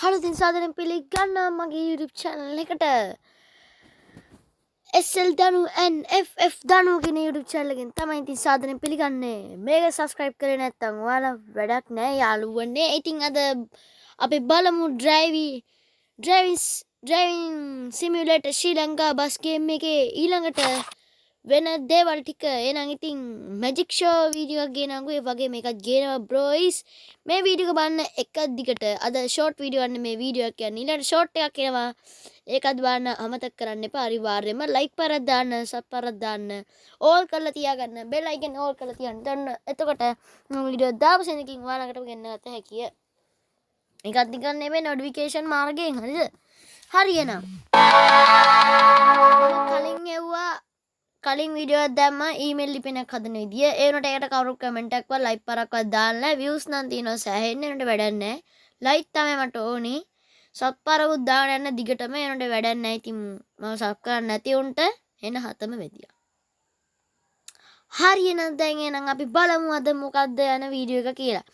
හලුතින් සාදරයෙන් පිළිගන්නවා මගේ YouTube channel එකට. SL දනු NFF දනු කියන YouTube channel එකෙන් තමයි ඉතින් සාදරයෙන් පිළිගන්නේ. මේක subscribe කරේ නැත්නම් ඔයාලා වැඩක් නැහැ යාළුවනේ. ඉතින් අද අපි බලමු driving simulator ශ්‍රී ලංකා බස් ගේම් එකේ ඊළඟට වෙන දේවල් ටික. එහෙනම් ඉතින් magic show වීඩියෝ එකක් ගේනවාගේ ඒ වගේ මේකත් ගේනවා බ්‍රෝයිස්. මේ වීඩියෝ එක බලන්න එක දිගට. අද ෂෝට් වීඩියෝ වන්න මේ වීඩියෝ එක කියන්නේ. ඊළඟ ෂෝට් එකක් එනවා. ඒකත් බලන්න අමතක කරන්න එපා. අනිවාර්යයෙන්ම ලයික් පාරක් දාන්න, සබ් පාරක් දාන්න, ඕල් කරලා තියාගන්න. බෙල් අයිකන් ඕල් කරලා තියන්න. දැන් එතකොට මම වීඩියෝ දාපු සෙනකින් ඔයාලකට ගෙන්නගත්ත හැකියි. ඒකත් නිකන් නෙමෙයි නොටිෆිකේෂන් මාර්ගයෙන් හරිද? හරියනම් කලින් වීඩියෝ එකක් දැම්ම ඊමේල් ලිපිනක් හදන විදිය. ඒ වුණාට ඒකට කවුරු කමෙන්ට් එකක්වත් ලයික් පාරක්වත් දාන්න නැහැ. views නම් තියෙනවා සෑහෙන්න. ඒනට වැඩක් නැහැ. ලයික් තමයි මට ඕනි. සබ් පාරකුත් දාන්න යන්න දිගටම. ඒනට වැඩක් නැහැ. ඉතින් මම සබ් කරන්නේ නැති උන්ට එන හතම වෙදියා. හරියනම් දැන් එහෙනම් අපි බලමු අද මොකද්ද යන වීඩියෝ එක කියලා.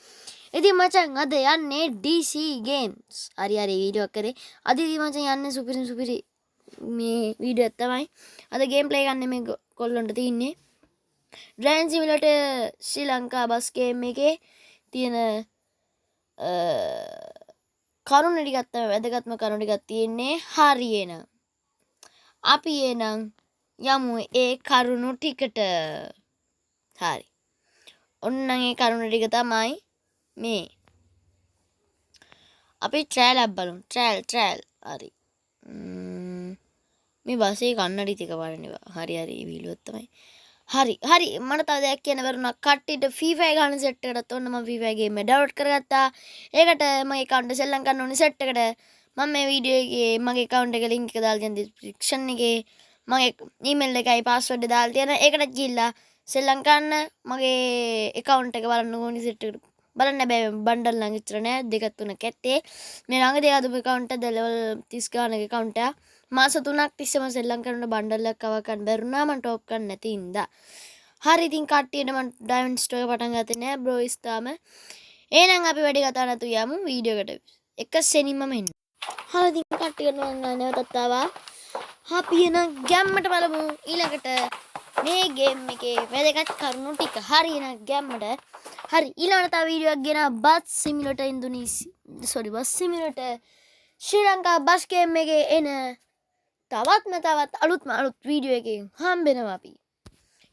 ඉතින් මචං අද යන්නේ DC games. හරි වීඩියෝ කරේ. අද ඉතින් මචං යන්නේ සුපිරි මේ වීඩියෝ තමයි. අද ගේම් ප්ලේ ගන්න මේ කොල්ලොන්ට තියෙන්නේ. Driving Simulator ශ්‍රී ලංකා බස් ගේම් එකේ තියෙන කරුණු ටිකක් තමයි වැදගත්ම කරුණු ටිකක් තියෙන්නේ. හරියනම් අපි එනම් යමු ඒ කරුණු ටිකට. හරි. ඔන්න ඒ කරුණු ටික තමයි මේ. අපි ට්‍රයල් එකක් බලමු. ට්‍රයල්. හරි. මේ බස්සේ කන්නඩි ටික බලනවා. හරි වීඩියෝ තමයි. හරි මට තව දෙයක් කියන්න බැරුණා. කට්ටියට Free Fire ගන්න සෙට් එකකට ඔන්න මම Free Fire ගේම් එක ඩවුන්ලෝඩ් කරගත්තා. ඒකට මගේ account එක සෙල්ලම් කරන්න ඕනේ සෙට් එකට. මම මේ වීඩියෝ එකේ මගේ account එක link එක දාලා තියෙන description එකේ මගේ email එකයි password එක දාලා තියෙනවා. ඒකට ගිහිල්ලා සෙල්ලම් කරන්න මගේ account එක බලන්න ඕනේ සෙට් එකට. බලන්න බෑ බණ්ඩල් නම් ඉතර නෑ 2 3ක් ඇත්තේ. මේ ළඟදී ආදපු account එක level 30 ගානක account එක. මාස 3ක් තිස්සේම සෙල්ලම් කරන බණ්ඩල් එකක් කව ගන්න බැරුණා මම ටොප් කරන්න නැති ඉඳා. හරි ඉතින් කට්ටියට මම ඩයමන්ඩ් ස්ටෝර් එක පටන් ගත්තේ නෑ බ්‍රෝයිස් තාම. එහෙනම් අපි වැඩි කතා නැතු යමු වීඩියෝ එකට. එක සෙනින්ම එන්න. හරි ඉතින් කට්ටියට මම නැවතත් ආවා. අපි එන ගැම්මට බලමු ඊළඟට මේ ගේම් එකේ වැදගත් කරුණු ටික. හරි එන ගැම්මට. හරි ඊළඟට තව වීඩියෝ එකක් ගෙනා බස් සිමිලේටර් බස් සිමිලේටර් ශ්‍රී ලංකා බස් ගේම් එකේ එන තවත් අලුත් වීඩියෝ එකකින් හම්බෙනවා අපි.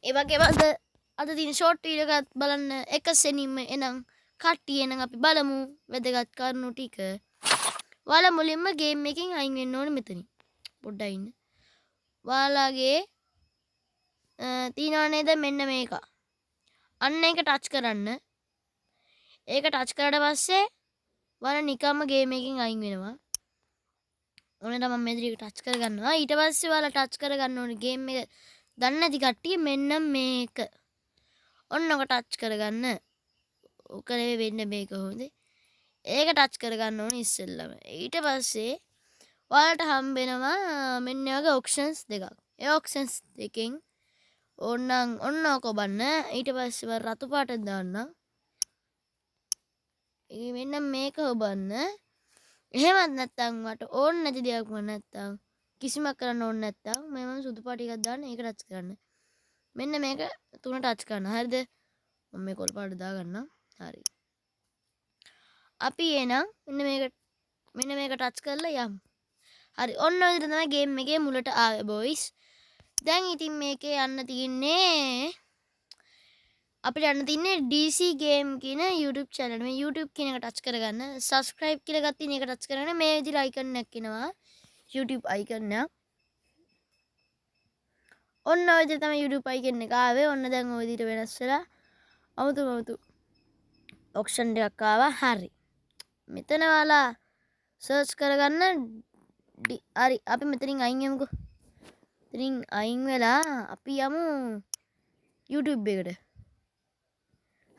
ඒ වගේම අද තියෙන ෂෝට් වීඩියෝ එකක් බලන්න එක සෙනින්ම එනම් කට්ටිය එනම් අපි බලමු වැදගත් කරුණු ටික. ඔයාලා මුලින්ම ගේම් එකකින් අයින් වෙන්න ඕනේ මෙතනින්. පොඩ්ඩක් ඉන්න. ඔයාලගේ තියනවා නේද මෙන්න මේක. අන්න ඒක ටච් කරන්න. ඒක ටච් කරලා පස්සේ ඔයාලා නිකම්ම ගේම් එකකින් අයින් වෙනවා. ඕනේ නම් මම මේ විදිහට ටච් කරගන්නවා. ඊට පස්සේ ඔයාලා ටච් කරගන්න ඕනේ ගේම් එක දන්නේ නැති කට්ටිය මෙන්න මේක. ඔන්න ඔක ටච් කරගන්න. ඔක නෙවෙයි වෙන්නේ මේක හොඳ. ඒක ටච් කරගන්න ඕනේ ඉස්සෙල්ලම. ඊට පස්සේ ඔයාලට හම්බෙනවා මෙන්න වගේ ඔප්ෂන්ස් දෙකක්. ඒ ඔප්ෂන්ස් දෙකෙන් ඔන්න ඔක ඔබන්න. ඊට පස්සේ මම රතු පාට දාන්නම්. මෙන්න මේක ඔබන්න. එහෙමත් නැත්නම් මට ඕන නැති දෙයක් වුණ නැත්නම් කිසිම කරන්න ඕනේ නැත්නම් මම සුදු පාට එකක් දාන්න ඒක ටච් කරන්න. මෙන්න මේක තුන ටච් කරන්න. හරිද? මම මේ කොළ පාට දාගන්නම්. හරි. අපි එනම් මෙන්න මේක ටච් කරලා යමු. හරි. ඔන්න ඔය විදිහට තමයි ගේම් එකේ මුලට ආවේ බොයිස්. දැන් ඉතින් මේකේ යන්න තියෙන්නේ අපිට යන්න තින්නේ DC game කියන YouTube channel. මේ YouTube කියන එක ටච් කරගන්න. subscribe කියලා එකක් තියෙන එක ටච් කරගෙන මේ විදිහට icon එකක් එනවා. YouTube icon එක. ඔන්න ඔය විදිහට තමයි YouTube icon එක ආවේ. ඔන්න දැන් ඔය විදිහට වෙනස් වෙලා අමුතු option එකක් ආවා. හරි. මෙතන ඔයාලා search කරගන්න. හරි. අපි මෙතනින් අයින් යමුකෝ. මෙතනින් අයින් වෙලා අපි යමු YouTube එකට.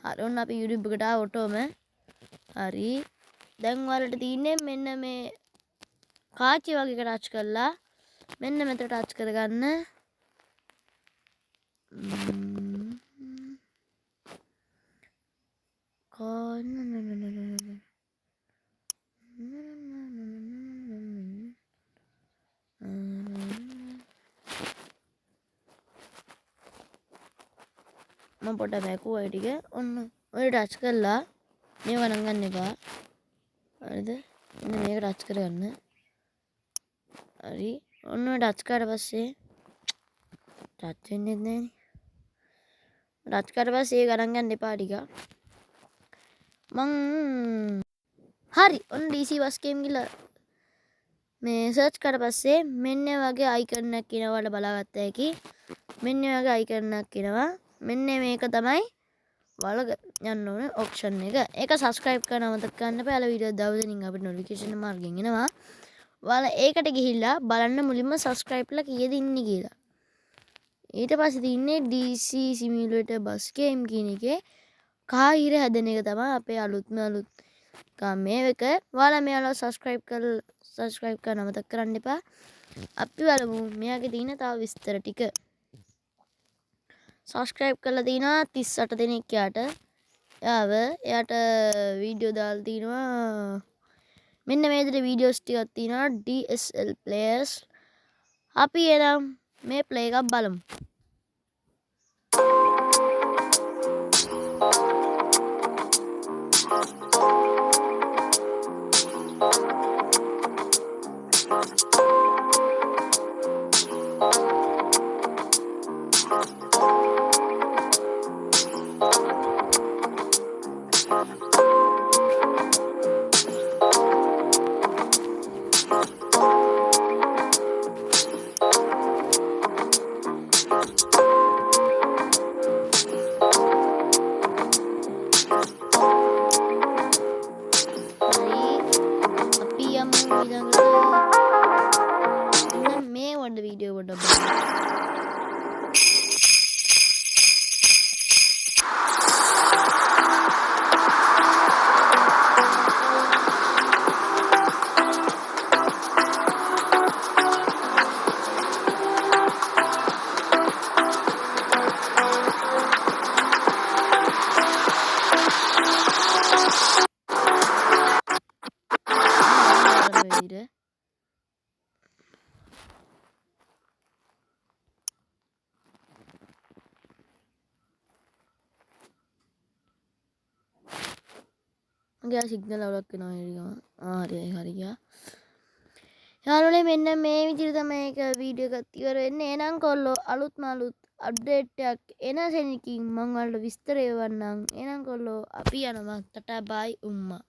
හරි ඔන්න අපි YouTube එකට ආව ඔටෝම. හරි. දැන් ඔයාලට තියෙන්නේ මෙන්න මේ කාචි වගේ එක ටච් කරලා මෙන්න මෙතන ටච් කරගන්න. මම පොඩ්ඩක් මැකුවා ඒ ටික. ඔන්න ඔය ටච් කරලා මේව ගණන් ගන්න එපා. හරිද? මෙන්න මේක ටච් කරගන්න. හරි. ඔන්න ඔය ටච් කරලා පස්සේ ටච් වෙන්නේ නැහනේ. ටච් කරලා පස්සේ ඒ ගණන් ගන්න එපා ටික. මං හරි. ඔන්න DC බස් ගේම් ගිහලා මේ සර්ච් කරලා පස්සේ මෙන්න වගේ අයිකන් එකක් එනවා ඔයාලා බලාගත්ත හැකි. මෙන්න වගේ අයිකන් එකක් එනවා. මෙන්න මේක තමයි ඔයාලා යන්න ඕනේ ඔප්ෂන් එක. ඒක subscribe කරන්න අමතක කරන්න එපා. ඔයාලා වීඩියෝ දවසින් අපිට notification මාර්ගෙන් එනවා. ඔයාලා ඒකට ගිහිල්ලා බලන්න මුලින්ම subscribe ලා කීයද ඉන්නේ කියලා. ඊට පස්සේ තින්නේ DC simulator bus game කියන එකේ කාහිර හැදෙන එක තමයි අපේ අලුත්ම අලුත් මේ එක. ඔයාලා මෙයාලා subscribe කරන්න අමතක කරන්න එපා. අපි බලමු මෙයාගේ තියෙන තව විස්තර ටික. subscribe කරලා තිනවා 38 දෙනෙක් යාට. එයාට වීඩියෝ දාලා තිනවා. මෙන්න මේ විදිහට වීඩියෝස් ටිකක් තිනවා DSL players. අපි එනම් මේ ප්ලේ එකක් බලමු. මේ වඩ වීඩියෝ පොඩ්ඩක් බලන්න. ගියා සිග්නල් අවුලක් වෙනවා නේද? හරි ගියා. යාළුවනේ මෙන්න මේ විදිහට තමයි ඒක වීඩියෝ එකක් ඉවර වෙන්නේ. එහෙනම් කොල්ලෝ අලුත්ම අලුත් අප්ඩේට් එකක් එන සෙනකින් මම ඔයාලට විස්තර එවන්නම්. එහෙනම් කොල්ලෝ අපි යනවා. ටටා බයි උම්මා.